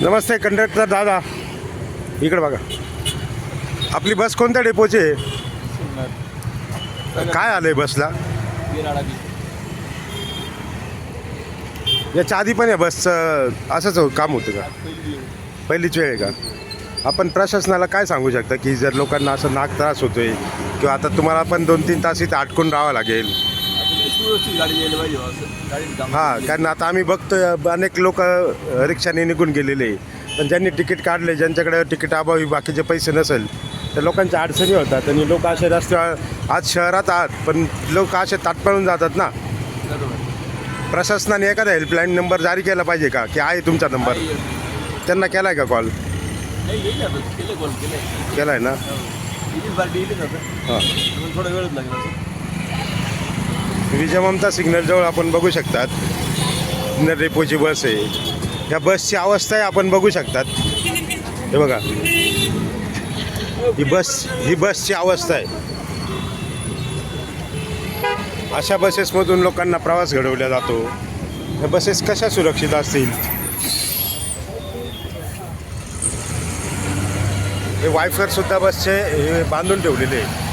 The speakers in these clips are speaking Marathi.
नमस्ते कंडक्टर दादा, इकडे बघा. आपली बस कोणत्या डेपोची आहे? काय आलंय बसला? याच्या आधी पण या बसचं असंच काम होतं का? पहिलीच वेळ आहे का? आपण प्रशासनाला काय सांगू शकता की जर लोकांना असं नाक त्रास होतोय किंवा आता तुम्हाला पण 2-3 तास इथं अटकून राहावं लागेल? हां, कारण आता आम्ही बघतोय अनेक लोक रिक्षाने निघून गेलेले, पण ज्यांनी तिकीट काढले, ज्यांच्याकडे तिकीट अभावी बाकीचे पैसे नसेल, तर लोकांच्या अडचणी होतात आणि लोक असे रस्त्यावर आज शहरात आहात पण लोक असे ताटपळून जातात ना. प्रशासनाने एखादा हेल्पलाईन नंबर जारी केला पाहिजे का, की आहे तुमचा नंबर? त्यांना केला आहे का कॉल? केला आहे ना? हां, विजय ममता सिग्नलजवळ आपण बघू शकतात सिग्नल डेपोची बस आहे. या बसची अवस्था आहे आपण बघू शकतात. हे बघा, ही बसची अवस्था आहे. अशा बसेसमधून लोकांना प्रवास घडवला जातो. या बसेस कशा सुरक्षित असतील? हे वायफरसुद्धा बसचे हे बांधून ठेवलेले आहे.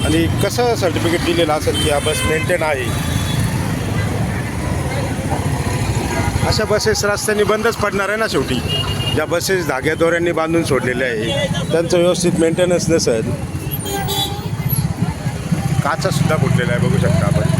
आणि कसं सर्टिफिकेट दिलेलं असेल की हा बस मेंटेन आहे? अशा बसेस रस्त्याने बंदच पडणार आहे ना शेवटी. ज्या बसेस धाग्यादोऱ्यांनी बांधून सोडलेल्या आहे त्यांचं व्यवस्थित मेंटेनन्स नसेल. काचसुद्धा फुटलेला आहे बघू शकता आपण.